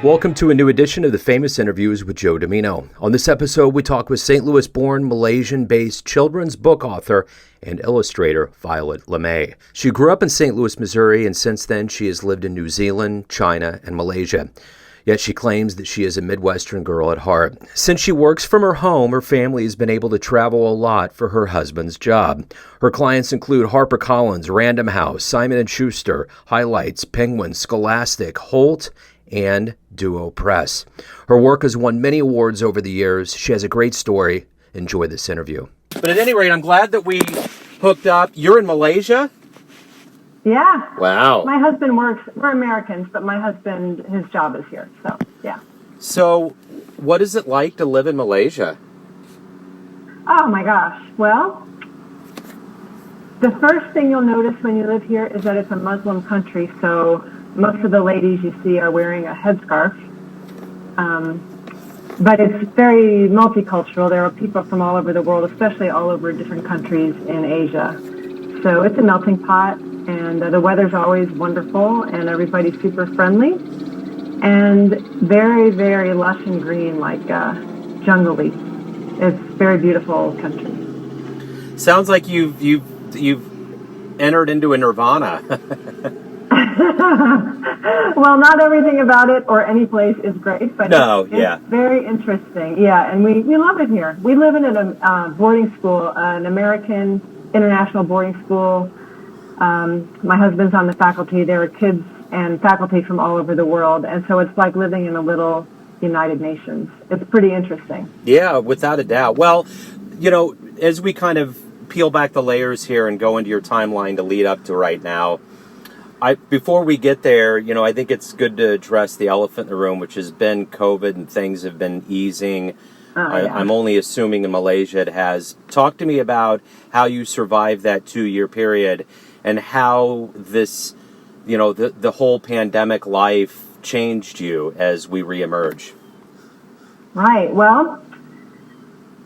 Welcome to a new edition of the Famous Interviews with Joe Dimino. On this episode, we talk with St. Louis-born, Malaysian-based children's book author and illustrator Violet Lemay. She grew up in St. Louis, Missouri, and since then she has lived in New Zealand, China, and Malaysia. Yet she claims that she is a Midwestern girl at heart. Since she works from her home, her family has been able to travel a lot for her husband's job. Her clients include HarperCollins, Random House, Simon & Schuster, Highlights, Penguin, Scholastic, Holt, and duopress. Her work has won many awards over the years. She has a great story. Enjoy this interview. But at any rate, I'm glad that we hooked up. You're in Malaysia? Yeah. Wow. My husband works, we're Americans, but my husband, his job is here, so, yeah. So, what is it like to live in Malaysia? Oh my gosh. Well, the first thing you'll notice when you live here is that it's a Muslim country, so most of the ladies you see are wearing a headscarf. But it's very multicultural. There are people from all over the world, especially all over different countries in Asia. So it's a melting pot, and the weather's always wonderful, and everybody's super friendly, and very, very lush and green, like jungle-y. It's a very beautiful country. Sounds like you've entered into a nirvana. Well, not everything about it or any place is great, but it's very interesting. Yeah, and we love it here. We live in a boarding school, an American international boarding school. My husband's on the faculty. There are kids and faculty from all over the world, and so it's like living in a little United Nations. It's pretty interesting. Yeah, without a doubt. Well, you know, as we kind of peel back the layers here and go into your timeline to lead up to right now, before we get there, you know, I think it's good to address the elephant in the room, which has been COVID, and things have been easing. I'm only assuming in Malaysia it has. Talk to me about how you survived that 2-year period and how this, you know, the whole pandemic life changed you as we reemerge. Right. Well,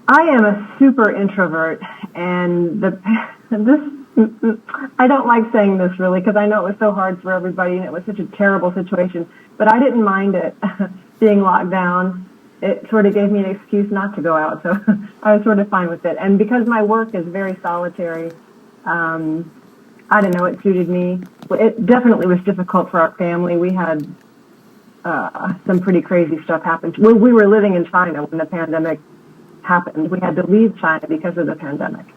I am a super introvert, and I don't like saying this really because I know it was so hard for everybody and it was such a terrible situation, but I didn't mind it being locked down. It sort of gave me an excuse not to go out, so I was sort of fine with it. And because my work is very solitary, I don't know, it suited me. It definitely was difficult for our family. We had some pretty crazy stuff happen. We were living in China when the pandemic happened. We had to leave China because of the pandemic.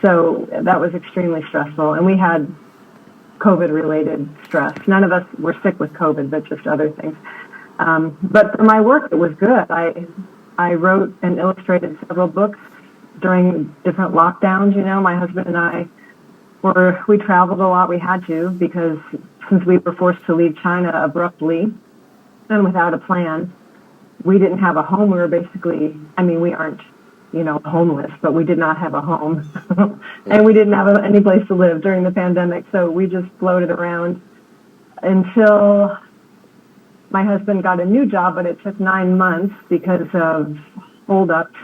So that was extremely stressful, and we had COVID-related stress. None of us were sick with COVID, but just other things. But for my work, it was good. I wrote and illustrated several books during different lockdowns. You know, my husband and I we traveled a lot. We had to, because since we were forced to leave China abruptly and without a plan, we didn't have a home. We were basically, we aren't, homeless, but we did not have a home. And we didn't have any place to live during the pandemic, so we just floated around until my husband got a new job, but it took 9 months because of holdups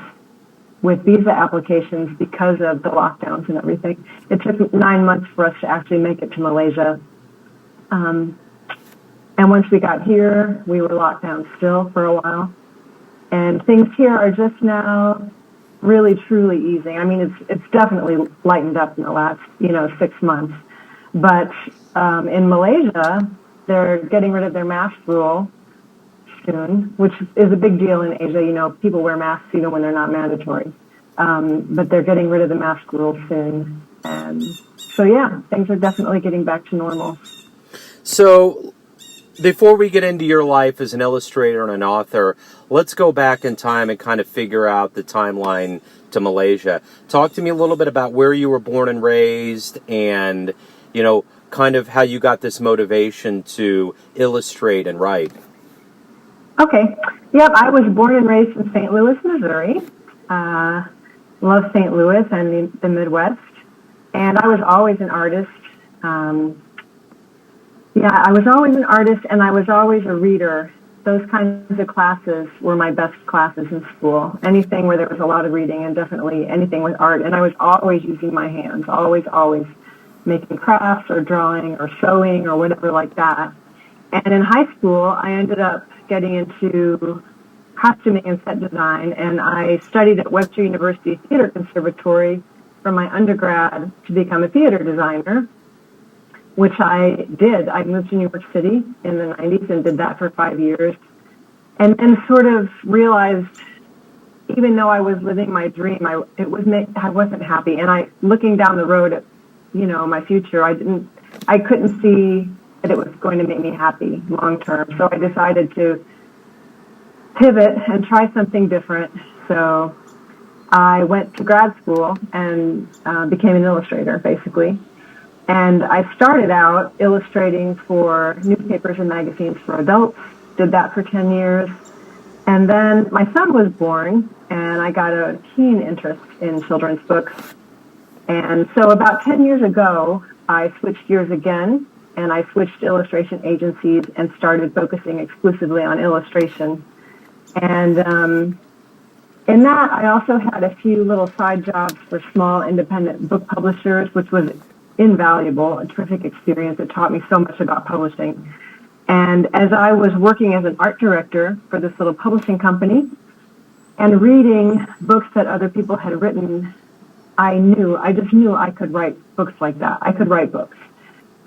with visa applications because of the lockdowns and everything. It took 9 months for us to actually make it to Malaysia. And once we got here, we were locked down still for a while. And things here are just now really, truly easing. It's definitely lightened up in the last, 6 months. But in Malaysia, they're getting rid of their mask rule soon, which is a big deal in Asia. People wear masks, when they're not mandatory. But they're getting rid of the mask rule soon. And so, yeah, things are definitely getting back to normal. So, before we get into your life as an illustrator and an author, let's go back in time and kind of figure out the timeline to Malaysia. Talk to me a little bit about where you were born and raised and, kind of how you got this motivation to illustrate and write. Okay. Yep, I was born and raised in St. Louis, Missouri. Love St. Louis and the Midwest. And I was always an artist. I was always an artist, and I was always a reader. Those kinds of classes were my best classes in school. Anything where there was a lot of reading, and definitely anything with art. And I was always using my hands, always making crafts or drawing or sewing or whatever like that. And in high school, I ended up getting into costuming and set design, and I studied at Webster University Theater Conservatory for my undergrad to become a theater designer, which I did. I moved to New York City in the 90s and did that for 5 years, and then sort of realized, even though I was living my dream, I wasn't happy. And looking down the road at, my future, I couldn't see that it was going to make me happy long term. So I decided to pivot and try something different. So I went to grad school and became an illustrator, basically. And I started out illustrating for newspapers and magazines for adults, did that for 10 years. And then my son was born, and I got a keen interest in children's books. And so about 10 years ago, I switched gears again, and I switched illustration agencies and started focusing exclusively on illustration. And in that, I also had a few little side jobs for small independent book publishers, which was invaluable, a terrific experience that taught me so much about publishing. And as I was working as an art director for this little publishing company and reading books that other people had written, I just knew I could write books like that. I could write books.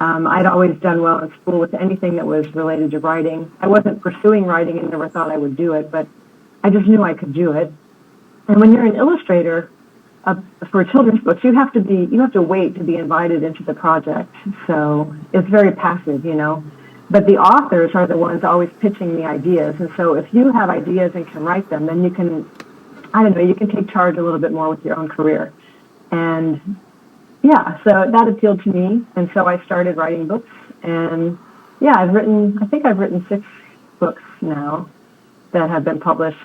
I'd always done well in school with anything that was related to writing. I wasn't pursuing writing and never thought I would do it, but I just knew I could do it. And when you're an illustrator for children's books, you have to wait to be invited into the project. So it's very passive, But the authors are the ones always pitching the ideas. And so if you have ideas and can write them, then you can take charge a little bit more with your own career. And yeah, so that appealed to me. And so I started writing books. And yeah, I've written 6 books now that have been published.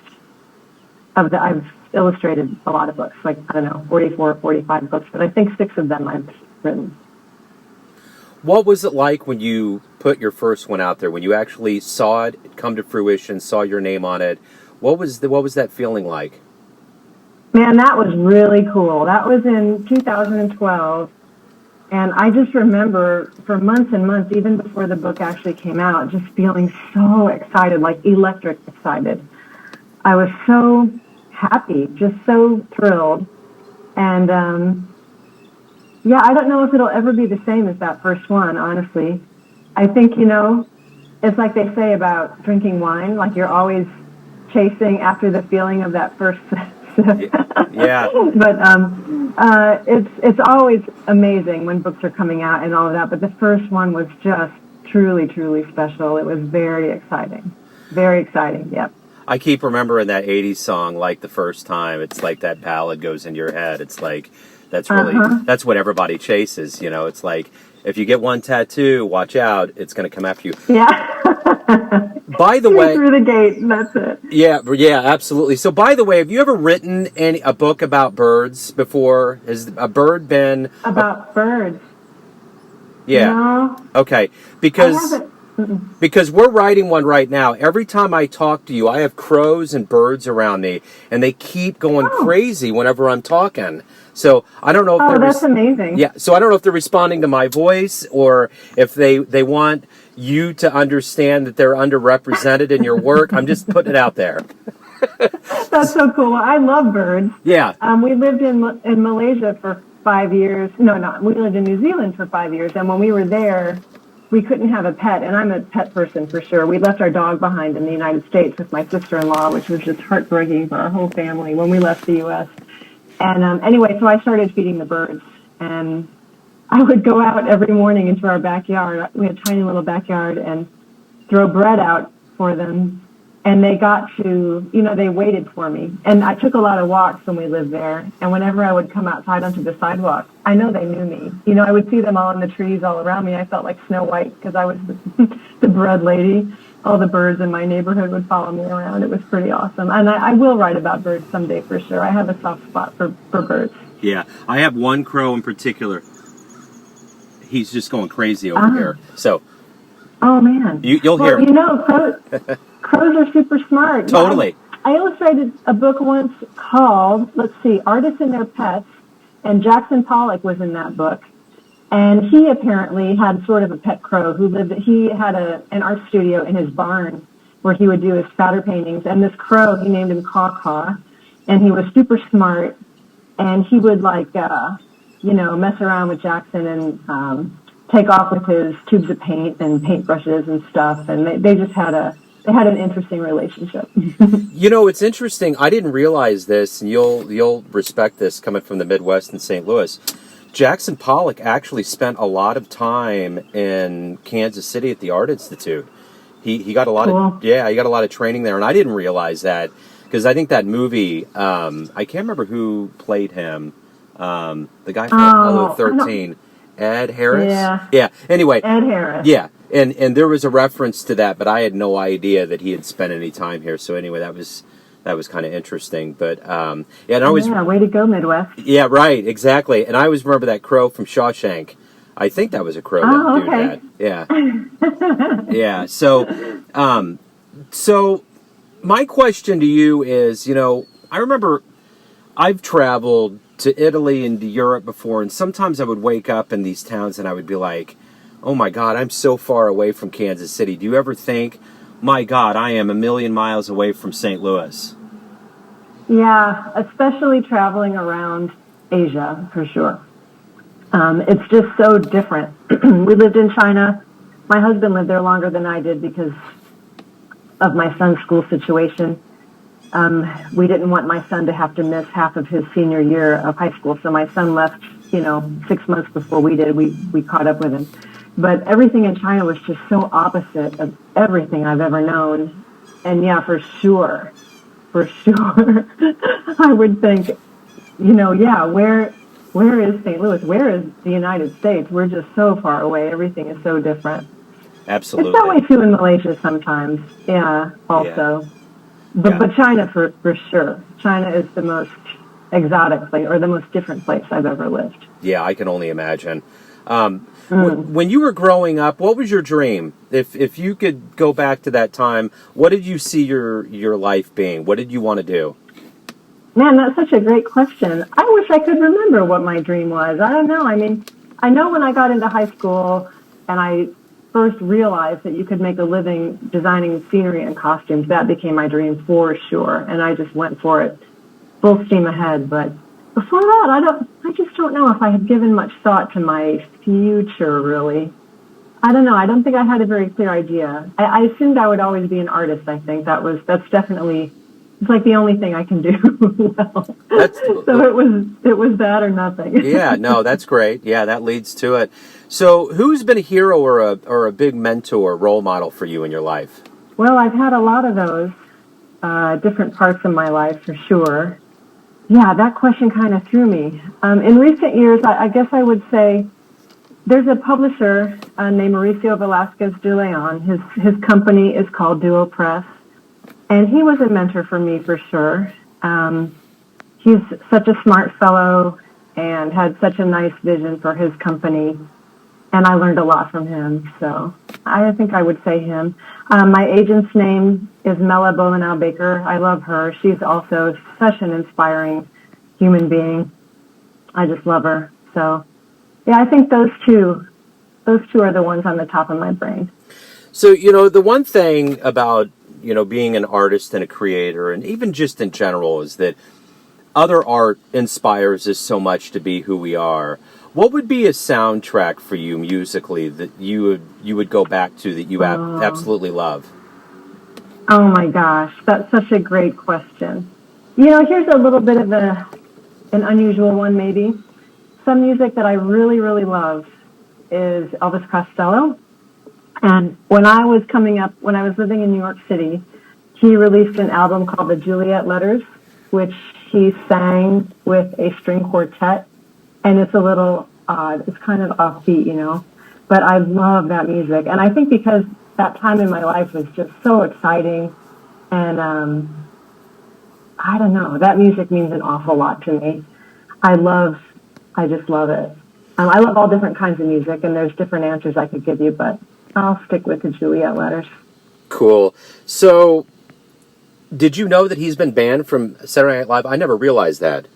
I've illustrated a lot of books, 44, 45 books, but I think 6 of them I've written. What was it like when you put your first one out there, when you actually saw it come to fruition, saw your name on it? What was that feeling like? Man, that was really cool. That was in 2012, and I just remember for months and months, even before the book actually came out, just feeling so excited, like electric excited. I was so happy, just so thrilled, and yeah, I don't know if it'll ever be the same as that first one, honestly. I think, it's like they say about drinking wine, like you're always chasing after the feeling of that first sip. Yeah. But it's always amazing when books are coming out and all of that, but the first one was just truly, truly special. It was very exciting. Very exciting, yep. I keep remembering that 80s song, like the first time. It's like that ballad goes in your head. It's like, that's what everybody chases, It's like, if you get one tattoo, watch out, it's going to come after you. Yeah. By the way, through the gate, that's it. Yeah, absolutely. So, by the way, have you ever written a book about birds before? Has a bird been about birds? Yeah. No. Okay, because we're writing one right now. Every time I talk to you, I have crows and birds around me, and they keep going crazy whenever I'm talking. So I don't know if they're that's amazing. Yeah, so I don't know if they're responding to my voice or if they want you to understand that they're underrepresented in your work. I'm just putting it out there. That's so cool. I love birds. Yeah. We lived in Malaysia for 5 years. We lived in New Zealand for 5 years, and when we were there, we couldn't have a pet, and I'm a pet person for sure. We left our dog behind in the United States with my sister-in-law, which was just heartbreaking for our whole family when we left the U.S. And anyway, so I started feeding the birds, and I would go out every morning into our backyard. We had a tiny little backyard, and throw bread out for them. And they got to, they waited for me. And I took a lot of walks when we lived there. And whenever I would come outside onto the sidewalk, I know they knew me. I would see them all in the trees all around me. I felt like Snow White because I was the bread lady. All the birds in my neighborhood would follow me around. It was pretty awesome. And I will write about birds someday for sure. I have a soft spot for birds. Yeah, I have one crow in particular. He's just going crazy over here. So, oh man, you'll hear. Crows are super smart. Totally. I illustrated a book once called, Artists and Their Pets, and Jackson Pollock was in that book. And he apparently had sort of a pet crow he had an art studio in his barn. where he would do his spatter paintings. And this crow, he named him Caw Caw, and he was super smart. And he would mess around with Jackson and take off with his tubes of paint and paintbrushes and stuff. And they just had an interesting relationship. It's interesting. I didn't realize this, and you'll respect this coming from the Midwest in St. Louis. Jackson Pollock actually spent a lot of time in Kansas City at the Art Institute. He got a lot of he got a lot of training there, and I didn't realize that because I think that movie. I can't remember who played him. The guy from Apollo 13, Ed Harris. Yeah. Anyway, Ed Harris. Yeah, and there was a reference to that, but I had no idea that he had spent any time here. So anyway, that was kind of interesting. But and I always way to go, Midwest. Yeah, right, exactly. And I always remember that crow from Shawshank. I think that was a crow that did that. Yeah. Yeah. So my question to you is, I remember I've traveled to Italy and to Europe before, and sometimes I would wake up in these towns and I would be like, oh my God, I'm so far away from Kansas City. Do you ever think, my God, I am a million miles away from St. Louis? Yeah, especially traveling around Asia, for sure. It's just so different. We lived in China. My husband lived there longer than I did because of my son's school situation. We didn't want my son to have to miss half of his senior year of high school, so my son left, 6 months before we did. We caught up with him. But everything in China was just so opposite of everything I've ever known. And yeah, for sure, I would think, where is St. Louis? Where is the United States? We're just so far away. Everything is so different. Absolutely. It's that way too in Malaysia sometimes. Yeah, also. Yeah. But China for sure. China is the most exotic place or the most different place I've ever lived. Yeah, I can only imagine. When you were growing up, what was your dream? If you could go back to that time, what did you see your life being? What did you want to do? Man, that's such a great question. I wish I could remember what my dream was. I don't know. I mean, I know when I got into high school and I first realized that you could make a living designing scenery and costumes, that became my dream for sure. And I just went for it full steam ahead. But before that, I just don't know if I had given much thought to my future, really. I don't know. I don't think I had a very clear idea. I assumed I would always be an artist, I think. That's definitely, it's like the only thing I can do well. So it was that or nothing. Yeah, no, that's great. Yeah, that leads to it. So who's been a hero or a big mentor, role model for you in your life? Well, I've had a lot of those, different parts of my life for sure. Yeah, that question kind of threw me. In recent years, I guess I would say there's a publisher named Mauricio Velasquez de Leon. His company is called duopress, and he was a mentor for me for sure. He's such a smart fellow and had such a nice vision for his company, and I learned a lot from him. So I think I would say him. My agent's name is Mela Bolenau Baker. I love her. She's also such an inspiring human being. I just love her. So, yeah, I think those two are the ones on the top of my brain. So, the one thing about, being an artist and a creator, and even just in general, is that other art inspires us so much to be who we are. What would be a soundtrack for you musically that you would go back to that you absolutely love? Oh my gosh, that's such a great question. Here's a little bit of an unusual one maybe. Some music that I really, really love is Elvis Costello. And when I was living in New York City, he released an album called the Juliet Letters, which he sang with a string quartet. And it's a little odd. It's kind of offbeat, but I love that music. And I think because that time in my life was just so exciting. And I don't know, that music means an awful lot to me. I just love it. I love all different kinds of music, and there's different answers I could give you, but I'll stick with the Juliet Letters. Cool. So, did you know that he's been banned from Saturday Night Live? I never realized that.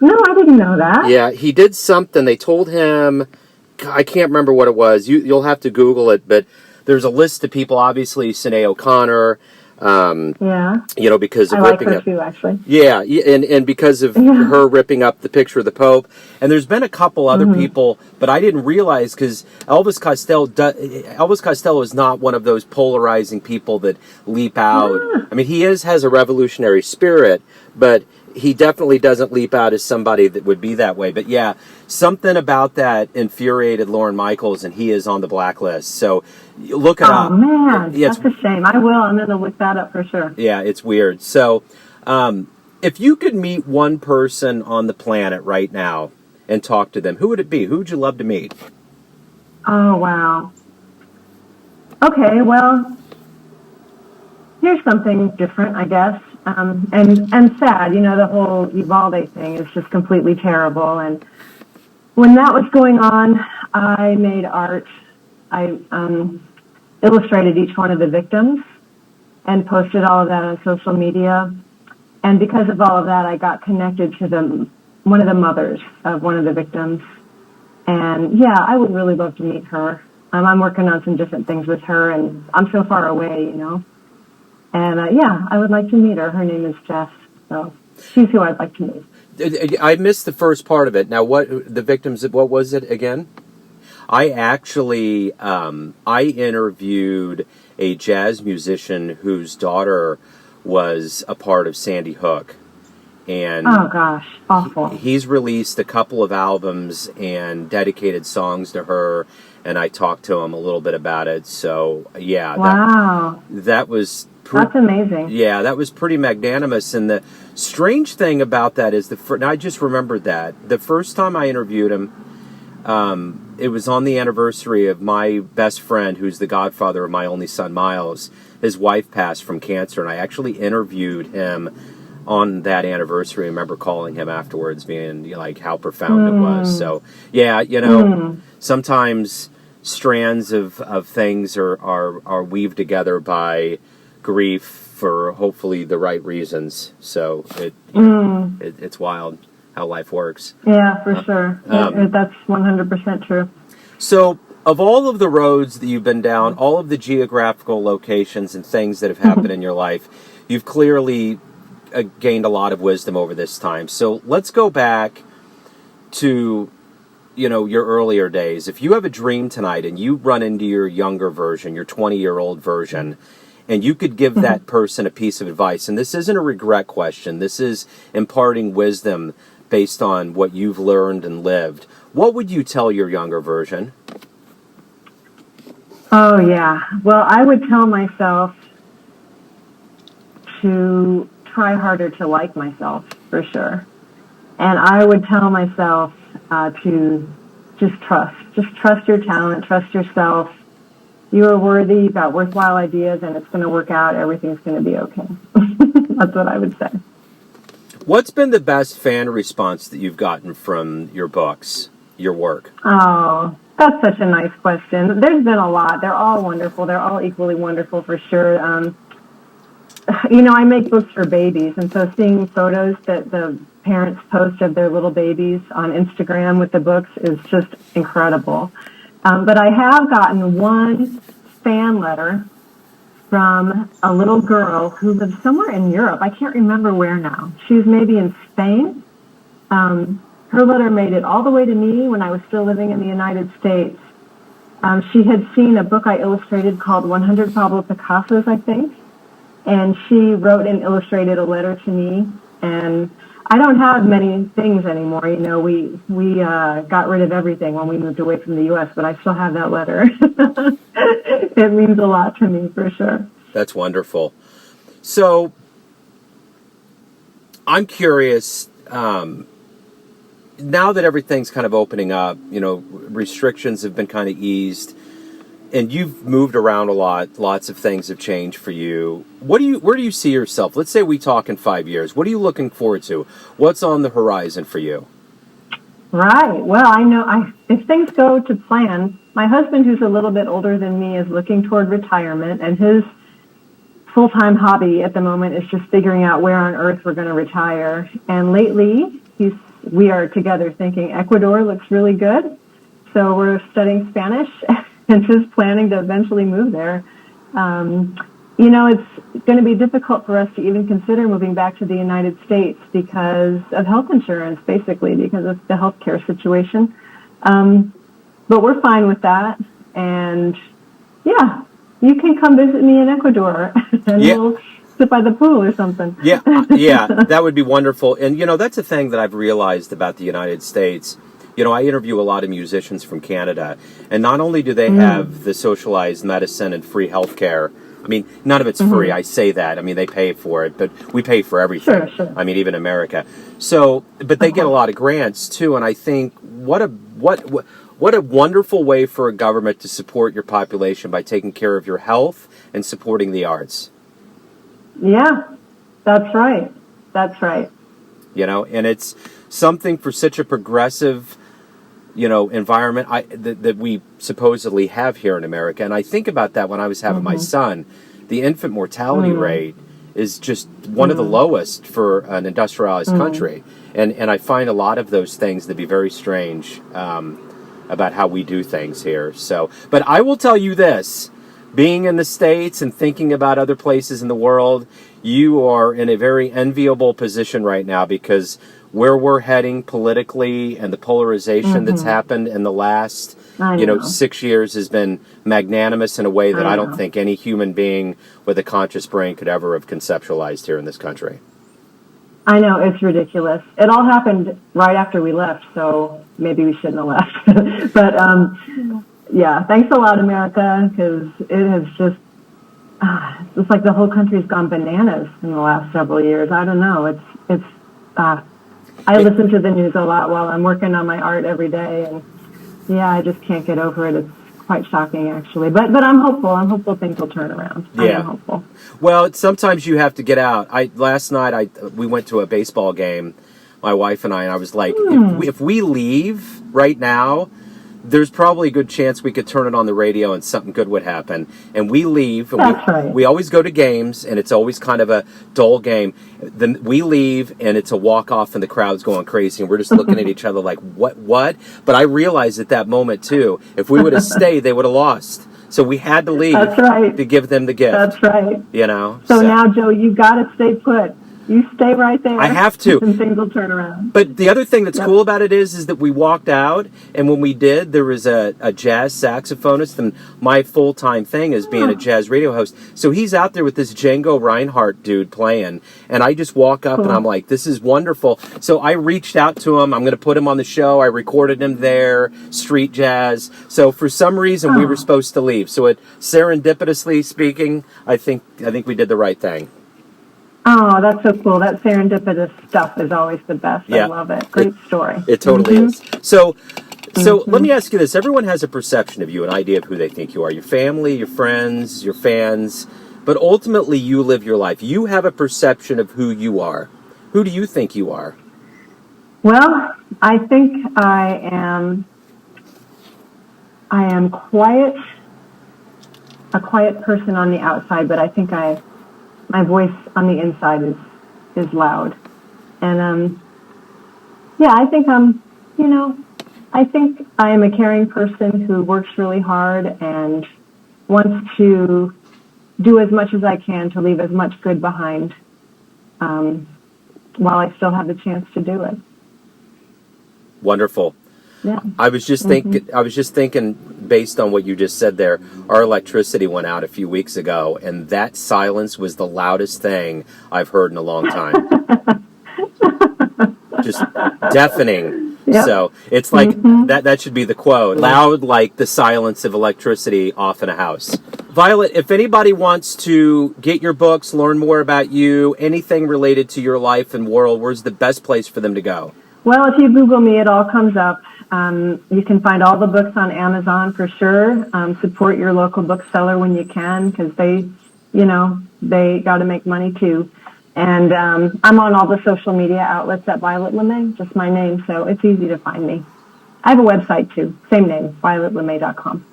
No, I didn't know that. Yeah, he did something. They told him, I can't remember what it was. You'll have to Google it, but there's a list of people, obviously, Sinead O'Connor, because of I like ripping her up. too, actually. Yeah, and because of her ripping up the picture of the Pope. And there's been a couple other people, but I didn't realize, because Elvis Costello is not one of those polarizing people that leap out. I mean, he has a revolutionary spirit, but he definitely doesn't leap out as somebody that would be that way. But yeah, something about that infuriated Lorne Michaels, and he is on the blacklist. So look it up. Oh, man, that's a shame. I will. I'm going to look that up for sure. Yeah, it's weird. So if you could meet one person on the planet right now and talk to them, who would it be? Who would you love to meet? Oh, wow. Okay, well, here's something different, I guess, and sad. The whole Uvalde thing is just completely terrible. And when that was going on, I made art. I illustrated each one of the victims and posted all of that on social media. And because of all of that, I got connected to one of the mothers of one of the victims. And yeah, I would really love to meet her. I'm working on some different things with her, and I'm so far away, And I would like to meet her. Her name is Jess, so she's who I'd like to meet. I missed the first part of it. Now, what was it again? I actually, I interviewed a jazz musician whose daughter was a part of Sandy Hook. And oh gosh, awful. He's released a couple of albums and dedicated songs to her, and I talked to him a little bit about it. So yeah, wow, that was that's amazing. Yeah, that was pretty magnanimous. And the strange thing about that is I just remembered that the first time I interviewed him, it was on the anniversary of my best friend, who's the godfather of my only son, Miles. His wife passed from cancer, and I actually interviewed him on that anniversary. I remember calling him afterwards, being like how profound it was. So yeah, sometimes strands of things are weaved together by grief for hopefully the right reasons. So it's wild how life works. Yeah, for sure. That's 100% true. So of all of the roads that you've been down, all of the geographical locations and things that have happened in your life, you've clearly gained a lot of wisdom over this time. So let's go back to, your earlier days. If you have a dream tonight and you run into your younger version, your 20-year-old version, and you could give that person a piece of advice, and this isn't a regret question, this is imparting wisdom based on what you've learned and lived, what would you tell your younger version? Oh, yeah. Well, I would tell myself to try harder to like myself, for sure. And I would tell myself to just trust your talent, trust yourself. You are worthy, you've got worthwhile ideas, and it's going to work out. Everything's going to be okay. That's what I would say. What's been the best fan response that you've gotten from your books, your work? Oh, that's such a nice question. There's been a lot. They're all wonderful. They're all equally wonderful, for sure. I make books for babies, and so seeing photos that the parents post of their little babies on Instagram with the books is just incredible. But I have gotten one fan letter from a little girl who lives somewhere in Europe. I can't remember where now. She's maybe in Spain. Her letter made it all the way to me when I was still living in the United States. She had seen a book I illustrated called 100 Pablo Picassos, I think. And she wrote and illustrated a letter to me. And I don't have many things anymore. We got rid of everything when we moved away from the U.S., but I still have that letter. It means a lot to me, for sure. That's wonderful. So I'm curious, now that everything's kind of opening up, restrictions have been kind of eased, and you've moved around a lot. Lots of things have changed for you. Where do you see yourself? Let's say we talk in 5 years. What are you looking forward to? What's on the horizon for you? Right. Well, I know if things go to plan, my husband, who's a little bit older than me, is looking toward retirement, and his full-time hobby at the moment is just figuring out where on earth we're going to retire. And lately, we are together thinking Ecuador looks really good. So we're studying Spanish and just planning to eventually move there. It's going to be difficult for us to even consider moving back to the United States because of health insurance, basically, because of the healthcare situation. But we're fine with that. And, yeah, you can come visit me in Ecuador, and we'll sit by the pool or something. Yeah, that would be wonderful. And, that's a thing that I've realized about the United States. I interview a lot of musicians from Canada, and not only do they have the socialized medicine and free healthcare. I mean, none of it's free. I say that. I mean, they pay for it, but we pay for everything. Sure. I mean, even America. So, but they get a lot of grants too, and I think what a wonderful way for a government to support your population by taking care of your health and supporting the arts. Yeah, that's right. And it's something for such a progressive, environment that we supposedly have here in America. And I think about that when I was having my son. The infant mortality rate is just one of the lowest for an industrialized country. And I find a lot of those things to be very strange about how we do things here. So, but I will tell you this. Being in the States and thinking about other places in the world, you are in a very enviable position right now because where we're heading politically and the polarization that's happened in the last, 6 years has been magnanimous in a way that I don't think any human being with a conscious brain could ever have conceptualized here in this country. I know, it's ridiculous. It all happened right after we left, so maybe we shouldn't have left. But, yeah, thanks a lot, America, because it has just, it's like the whole country's gone bananas in the last several years. I don't know. I listen to the news a lot while I'm working on my art every day, and yeah, I just can't get over it. It's quite shocking, actually. But I'm hopeful. I'm hopeful things will turn around. Yeah. I am hopeful. Well, sometimes you have to get out. Last night we went to a baseball game, my wife and I was like, if we leave right now, there's probably a good chance we could turn it on the radio and something good would happen. And we leave. And That's right. We always go to games, and it's always kind of a dull game. Then we leave, and it's a walk-off, and the crowd's going crazy, and we're just looking at each other like, what? But I realized at that moment, too, if we would have stayed, they would have lost. So we had to leave. That's right. To give them the gift. That's right. So now, Joe, you've got to stay put. You stay right there. I have to. And things will turn around. But the other thing that's cool about it is that we walked out, and when we did, there was a jazz saxophonist, and my full-time thing is being a jazz radio host. So he's out there with this Django Reinhardt dude playing, and I just walk up, and I'm like, this is wonderful. So I reached out to him. I'm going to put him on the show. I recorded him there, street jazz. So for some reason, we were supposed to leave. So serendipitously speaking, I think we did the right thing. Oh, that's so cool. That serendipitous stuff is always the best. Yeah. I love it. Great story. It totally is. So let me ask you this. Everyone has a perception of you, an idea of who they think you are. Your family, your friends, your fans. But ultimately, you live your life. You have a perception of who you are. Who do you think you are? Well, I think I am quiet, a quiet person on the outside, but I think my voice on the inside is loud. And, I think I think I am a caring person who works really hard and wants to do as much as I can to leave as much good behind, while I still have the chance to do it. Wonderful. Yeah. I was just thinking, based on what you just said there, our electricity went out a few weeks ago, and that silence was the loudest thing I've heard in a long time. Just deafening. Yep. So it's like that should be the quote. Loud like the silence of electricity off in a house. Violet, if anybody wants to get your books, learn more about you, anything related to your life and world, where's the best place for them to go? Well, if you Google me, it all comes up. You can find all the books on Amazon for sure. Support your local bookseller when you can, because they got to make money too. And I'm on all the social media outlets at Violet Lemay, just my name, so it's easy to find me. I have a website too, same name, violetlemay.com.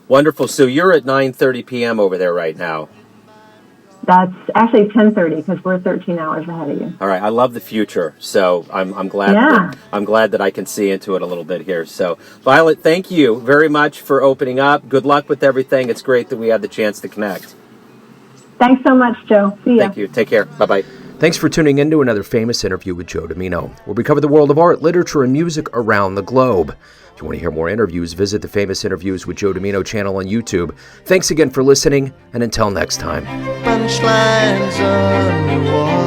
Wonderful. So you're at 9:30 p.m. over there right now. That's actually 10:30 because we're 13 hours ahead of you. All right, I love the future, so I'm glad. Yeah. I'm glad that I can see into it a little bit here. So, Violet, thank you very much for opening up. Good luck with everything. It's great that we had the chance to connect. Thanks so much, Joe. See ya. Thank you. Take care. Bye-bye. Thanks for tuning in to another famous interview with Joe Dimino, where we cover the world of art, literature, and music around the globe. If you want to hear more interviews, visit the Famous Interviews with Joe Dimino channel on YouTube. Thanks again for listening, and until next time. Punchlines underwater.